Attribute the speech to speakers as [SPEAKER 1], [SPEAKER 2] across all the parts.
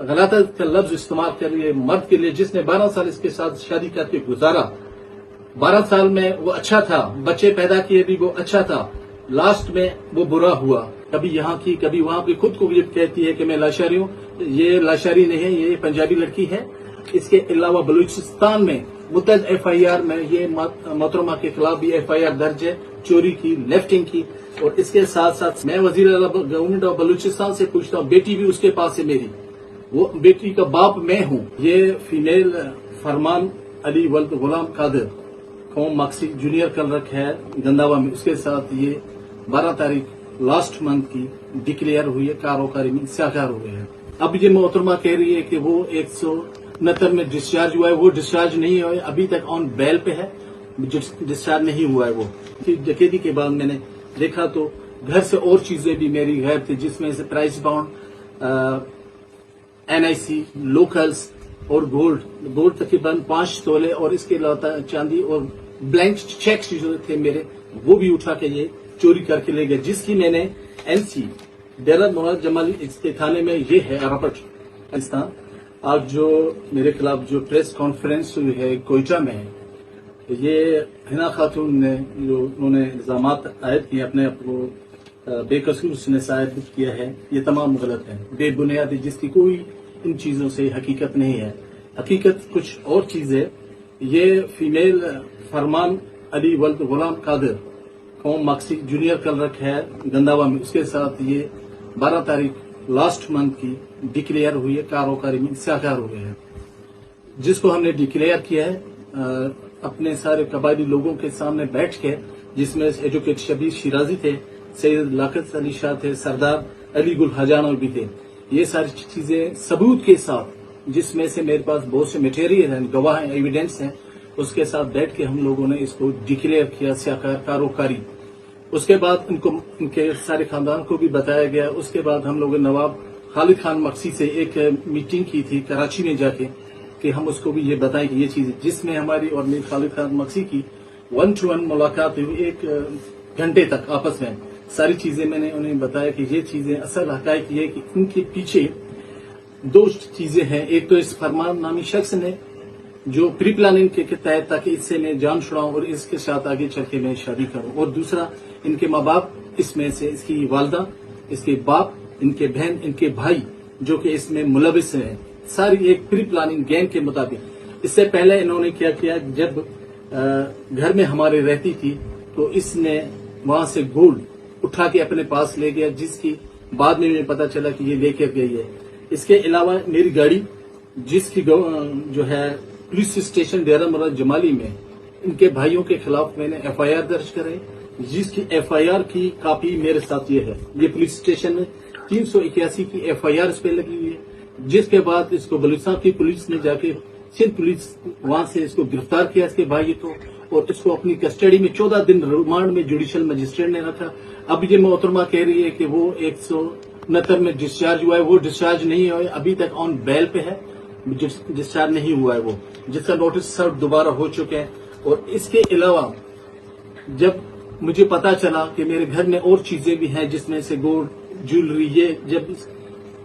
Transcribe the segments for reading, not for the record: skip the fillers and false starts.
[SPEAKER 1] गलत का लफ्ज इस्तेमाल कर रही है मर्द के लिए जिसने 12 साल इसके साथ शादी करके गुजारा। 12 साल में वो अच्छा था, बच्चे पैदा किए भी वो अच्छा था, लास्ट में वो बुरा हुआ। कभी यहाँ की कभी वहां की, खुद को ये कहती है कि मैं लाशारी हूँ। ये लाशारी नहीं है, ये पंजाबी लड़की है। इसके अलावा बलूचिस्तान में मुतअद्दिद एफआईआर में ये मोहतरमा के खिलाफ भी एफआईआर दर्ज है, चोरी की, लेफ्टिंग की। और इसके साथ साथ मैं वजीर आला गवर्नमेंट ऑफ बलूचिस्तान से पूछता हूँ, बेटी भी उसके पास है मेरी, वो बेटी का बाप मैं हूँ। ये फीमेल फरमान अली वल्द गुलाम कादिर कौम मक्सी जूनियर क्लर्क है गंदावा में, उसके साथ ये 12 तारीख लास्ट मंथ की डिक्लेयर हुई है, कारोबारी में साकार हुए हैं। अब ये मोहतरमा कह रही है कि वो 169 में डिस्चार्ज हुआ है, वो डिस्चार्ज नहीं हुआ है, अभी तक ऑन बेल पे है, डिस्चार्ज नहीं हुआ है। वो डकैती के बाद मैंने देखा तो घर से और चीजें भी मेरी गायब थी, जिसमें से प्राइस बाउंड, एनआईसी, लोकल्स और गोल्ड तकरीबन 5 तोले, और इसके अलावा चांदी और ब्लैंक चेक्स जो थे मेरे, वो भी उठा के ये चोरी करके ले गए, जिसकी मैंने एनसी डेरा मुराद जमाली इसके थाने में ये है रपट पाकिस्तान। आज जो मेरे खिलाफ जो प्रेस कॉन्फ्रेंस हुई है कोयटा में, ये हिना खातून ने जो उन्होंने इल्जाम आयद किए अपने आप को बेकसूर उसने साबित किया है, ये तमाम गलत है, बेबुनियाद है, जिसकी कोई इन चीजों से हकीकत नहीं है। हकीकत कुछ और चीज है। ये फीमेल फरमान अली वल्द गुलाम कादिर कौम मक्सी जूनियर क्लर्क है गंदावा में, उसके साथ ये 12 तारीख लास्ट मंथ की डिक्लेयर हुई है, कारोबारी में साकार हुए हैं। जिसको हमने डिक्लेयर किया है अपने सारे कबायली लोगों के सामने बैठ के, जिसमें एडवोकेट शबीर शिराजी थे, सैयद लाकत अली शाह थे, सरदार अली गुल हजाना भी थे। ये सारी चीजें सबूत के साथ, जिसमें से मेरे पास बहुत से मटेरियल हैं, गवाह हैं, एविडेंस हैं, उसके साथ बैठ के हम लोगों ने इसको डिक्लेयर किया कारोबारी। उसके बाद इनके सारे खानदान को भी बताया गया। उसके बाद हम लोगों ने नवाब खालिद खान मक्सी से एक मीटिंग की थी कराची में जाके, कि हम उसको भी ये बताएं कि ये चीज, जिसमें हमारी और मेरी खालिद खान मक्सी की 1-to-1 मुलाकात हुई, 1 घंटे तक आपस में सारी चीजें मैंने उन्हें बताया कि ये चीजें असल हकायक ये कि इनके पीछे 2 चीजें हैं। एक तो इस फरमान नामी शख्स ने जो प्री प्लानिंग के तहत, ताकि इससे मैं जान छुड़ाऊं और इसके साथ आगे चल के मैं शादी करूं, और दूसरा इनके माँ बाप, इसमें से इसकी वालदा, इसके बाप, इनके बहन, इनके भाई जो कि इसमें मुलविस हैं, सारी एक प्री प्लानिंग गैंग के मुताबिक। इससे पहले इन्होंने क्या किया, जब घर में हमारे रहती थी तो इसने वहां से गोल्ड उठा के अपने पास ले गया, जिसकी बाद में मुझे पता चला कि ये लेकर गई है। इसके अलावा मेरी गाड़ी, जिसकी जो है पुलिस स्टेशन डेरा मुराद जमाली में इनके भाइयों के खिलाफ मैंने एफआईआर दर्ज कराई, जिसकी एफआईआर की कॉपी मेरे साथ ये है। ये पुलिस स्टेशन में 381 की एफआईआर इस पे लगी हुई है। जिसके बाद इसको बलूचिस्तान की पुलिस ने जाके, सिंध पुलिस, वहां से इसको गिरफ्तार किया, इसके भाई को, और इसको अपनी कस्टडी में 14 दिन रिमांड में जुडिशियल मजिस्ट्रेट ने रखा। अब ये मोहतरमा कह रही है कि वो 169 में डिस्चार्ज हुआ है, वो डिस्चार्ज नहीं हुआ है, अभी तक ऑन बेल पे है, डिस्चार्ज नहीं हुआ है वो, जिसका नोटिस सर्व दोबारा हो चुके हैं। और इसके अलावा जब मुझे पता चला कि मेरे घर में और चीजें भी हैं, जिसमें से गोल्ड, ज्वेलरी, ये जब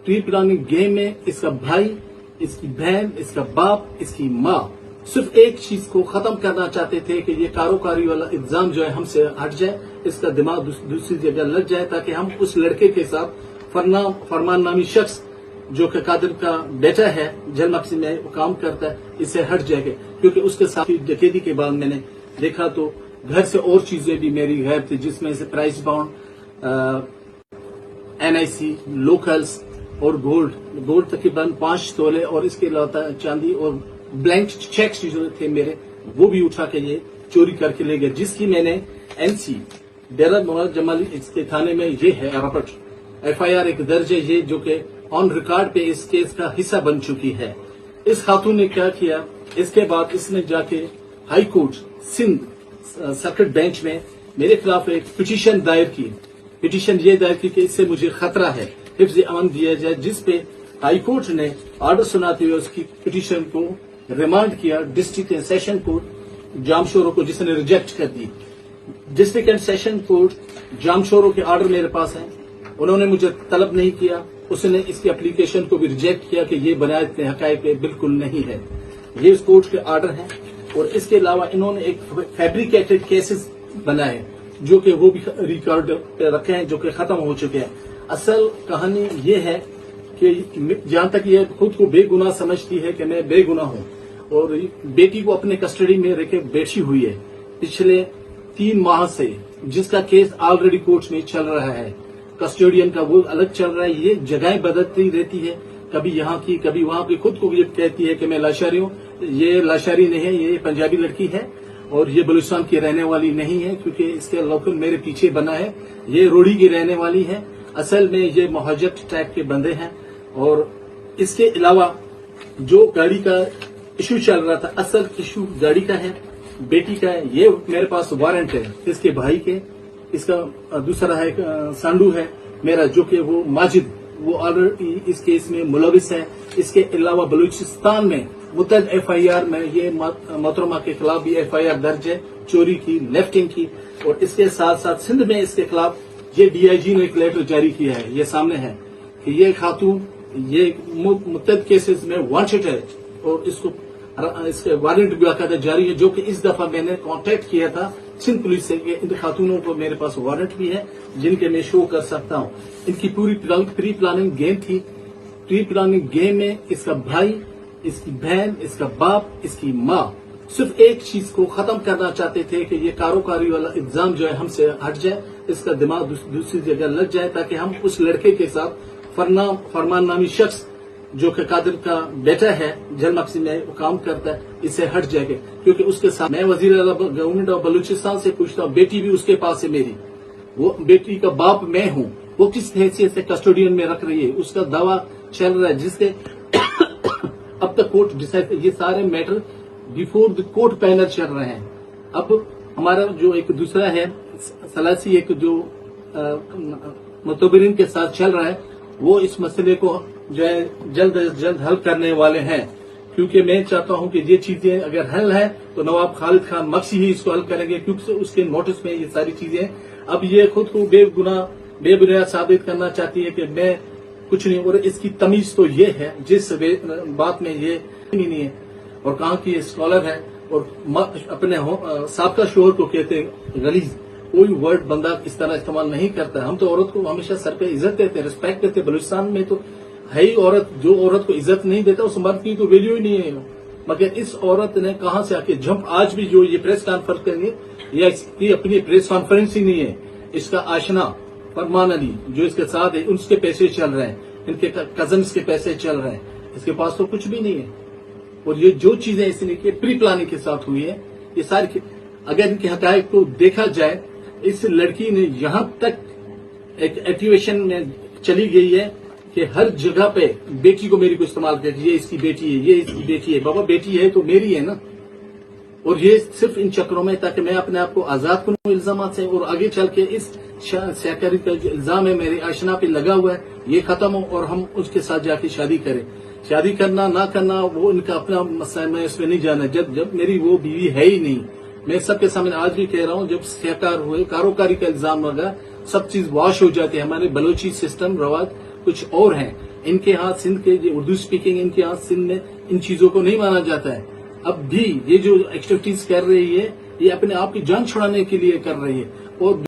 [SPEAKER 1] प्री प्लानिंग गेम में इसका भाई, इसकी बहन, इसका बाप, इसकी माँ सिर्फ एक चीज को खत्म करना चाहते थे कि ये कारोबारी वाला इल्जाम जो है हमसे हट जाए, इसका दिमाग दूसरी जगह लग जाए, ताकि हम उस लड़के के साथ फरमान नामी शख्स जो कि कादिर का बेटा है, जलमक्सी में वो काम करता है, इससे हट जाएगा। क्योंकि उसके साथ डकैती के बाद मैंने देखा तो घर से और चीजें भी मेरी गायब थी, जिसमें से प्राइस बाउंड, एनआईसी, लोकल्स और गोल्ड तकरीबन 5 तोले, और इसके अलावा चांदी और ब्लैंक चेक्स जो थे मेरे, वो भी उठा के ये चोरी करके ले गए, जिसकी मैंने एनसी डेरा मुराद जमाली इसके थाने में ये है रपट एफआईआर एक दर्ज है, ये जो कि ऑन रिकॉर्ड पे इस केस का हिस्सा बन चुकी है। इस खातून ने क्या किया, इसके बाद इसने जाके high court Sindh circuit bench में मेरे खिलाफ एक पिटीशन दायर की। पिटीशन ये दायर की कि इससे मुझे खतरा है, हिफ्ज़ अमन दिया जाए, जिस पे हाई कोर्ट ने ऑर्डर सुनाते हुए उसकी पिटीशन को रिमांड किया district and session court Jamshoro को, जिसने रिजेक्ट कर दी। District and session court Jamshoro के ऑर्डर मेरे पास हैं, उन्होंने मुझे तलब नहीं किया, اس نے اس کی اپلیکیشن کو بھی ریجیکٹ کیا کہ یہ بنیاد حقائق پہ بالکل نہیں ہے. یہ اس کورٹ کے آرڈر ہیں. اور اس کے علاوہ انہوں نے ایک فیبریکیٹڈ کیسز بنائے جو کہ وہ بھی ریکارڈ پہ رکھے ہیں جو کہ ختم ہو چکے ہیں. اصل کہانی یہ ہے کہ جہاں تک یہ خود کو بے گناہ سمجھتی ہے کہ میں بے گناہ ہوں اور بیٹی کو اپنے کسٹڈی میں رکھے بیٹھی ہوئی ہے پچھلے 3 ماہ سے، جس کا کیس آلریڈی کورٹ میں چل رہا ہے. کسٹوڈین کا وہ الگ چل رہا ہے. یہ جگہیں بدلتی رہتی ہے، کبھی یہاں کی کبھی وہاں کی. خود کو یہ کہتی ہے کہ میں لاشاری ہوں. یہ لاشاری نہیں ہے، یہ پنجابی لڑکی ہے اور یہ بلوچستان کی رہنے والی نہیں ہے کیونکہ اس کے لوکل میرے پیچھے بنا ہے. یہ روڑی کی رہنے والی ہے. اصل میں یہ مہاجر ٹائپ کے بندے ہیں. اور اس کے علاوہ جو گاڑی کا ایشو چل رہا تھا، اصل ایشو گاڑی کا ہے، بیٹی کا ہے. یہ میرے پاس وارنٹ ہے اس کے بھائی کے. اس کا دوسرا ہے سانڈو ہے میرا جو کہ وہ ماجد، وہ آلریڈی اس کیس میں ملوث ہے. اس کے علاوہ بلوچستان میں متعدد FIR میں یہ محترمہ کے خلاف بھی FIR درج ہے، چوری کی، لیفٹنگ کی. اور اس کے ساتھ ساتھ سندھ میں اس کے خلاف یہ DIG نے ایک لیٹر جاری کیا ہے، یہ سامنے ہے کہ یہ خاتون یہ متعدد کیسز میں وانٹڈ ہے اور اس کے وارنٹ بھی باقاعدہ جاری ہے. جو کہ اس دفعہ میں نے کانٹیکٹ کیا تھا سندھ پولیس سے کہ ان خاتونوں کو میرے پاس وارنٹ بھی ہے جن کے میں شو کر سکتا ہوں. ان کی پوری پری پلاننگ گیم تھی. پری پلاننگ گیم میں اس کا بھائی، اس کی بہن، اس کا باپ، اس کی ماں صرف ایک چیز کو ختم کرنا چاہتے تھے کہ یہ کاروکاری والا الزام جو ہے ہم سے ہٹ جائے، اس کا دماغ دوسری جگہ لگ جائے تاکہ ہم اس لڑکے کے ساتھ فرمان نامی شخص جو کہ قادر کا بیٹا ہے، جل مقصد میں کام کرتا ہے، اسے ہٹ جائے گا. کیونکہ اس کے ساتھ میں وزیر اعلیٰ گورنمنٹ آف بلوچستان سے پوچھتا ہوں، بیٹی بھی اس کے پاس ہے میری، وہ بیٹی کا باپ میں ہوں، وہ کس حیثیت سے کسٹوڈین میں رکھ رہی ہے. اس کا دعویٰ چل رہا ہے جس کے اب تک کورٹ ڈیسائڈ، یہ سارے matter before the court panel چل رہے ہیں. اب ہمارا جو ایک دوسرا ہے سلاسی، ایک جو متبرین کے ساتھ چل رہا ہے، وہ اس مسئلے کو جو ہے جلد از جلد حل کرنے والے ہیں. کیونکہ میں چاہتا ہوں کہ یہ چیزیں اگر حل ہے تو نواب خالد خان مکسی ہی اس کو حل کریں گے کیونکہ اس کے نوٹس میں یہ ساری چیزیں. اب یہ خود کو بے گناہ بے بنیاد ثابت کرنا چاہتی ہے کہ میں کچھ نہیں. اور اس کی تمیز تو یہ ہے جس بات میں یہ نہیں ہے. اور کہاں کی اسکالر ہے اور اپنے سابقہ شوہر کو کہتے ہیں غلیظ. کوئی ورڈ بندہ اس طرح استعمال نہیں کرتا. ہم تو عورت کو ہمیشہ سر پہ عزت دیتے، ریسپیکٹ دیتے. بلوچستان میں تو ہے ہی عورت، جو عورت کو عزت نہیں دیتا اس مرد کی تو ویلیو ہی نہیں ہے. مگر اس عورت نے کہاں سے آ کے جمپ، آج بھی جو یہ پریس کانفرنس کریں گے یا اس کی اپنی پریس کانفرنس ہی نہیں ہے. اس کا آشنا فرمان علی جو اس کے ساتھ ہے، ان کے پیسے چل رہے ہیں، ان کے کزنس کے پیسے چل رہے ہیں. اس کے پاس تو کچھ بھی نہیں ہے. اور یہ جو چیزیں اس نے کی پری پلاننگ کے ساتھ ہوئی ہے، یہ ساری اگر ان کے حقائق کو دیکھا جائے، اس لڑکی نے یہاں تک ایک ایکٹیویشن میں چلی گئی ہے کہ ہر جگہ پہ بیٹی کو میری کو استعمال کر کے یہ اس کی بیٹی ہے، یہ اس کی بیٹی ہے. بابا بیٹی ہے تو میری ہے نا. اور یہ صرف ان چکروں میں تاکہ میں اپنے آپ کو آزاد کروں الزامات سے اور آگے چل کے اس سیکاری کا جو الزام ہے میرے آشنا پہ لگا ہوا ہے یہ ختم ہو اور ہم اس کے ساتھ جا کے شادی کریں. شادی کرنا نہ کرنا وہ ان کا اپنا مسئلہ، میں اس میں نہیں جانا. جب میری وہ بیوی ہے ہی نہیں. میں سب کے سامنے آج بھی کہہ رہا ہوں، جب سیکار ہوئے، کاروکاری کا الزام لگا، سب چیز واش ہو جاتی ہے. ہمارے بلوچی سسٹم رواج کچھ اور ہیں. ان کے ہاں سندھ کے جو اردو اسپیکنگ، ان کے ہاں سندھ میں ان چیزوں کو نہیں مانا جاتا ہے. اب بھی یہ جو ایکٹیویٹیز کر رہی ہے یہ اپنے آپ کی جان چھڑانے کے لیے کر رہی ہے. اور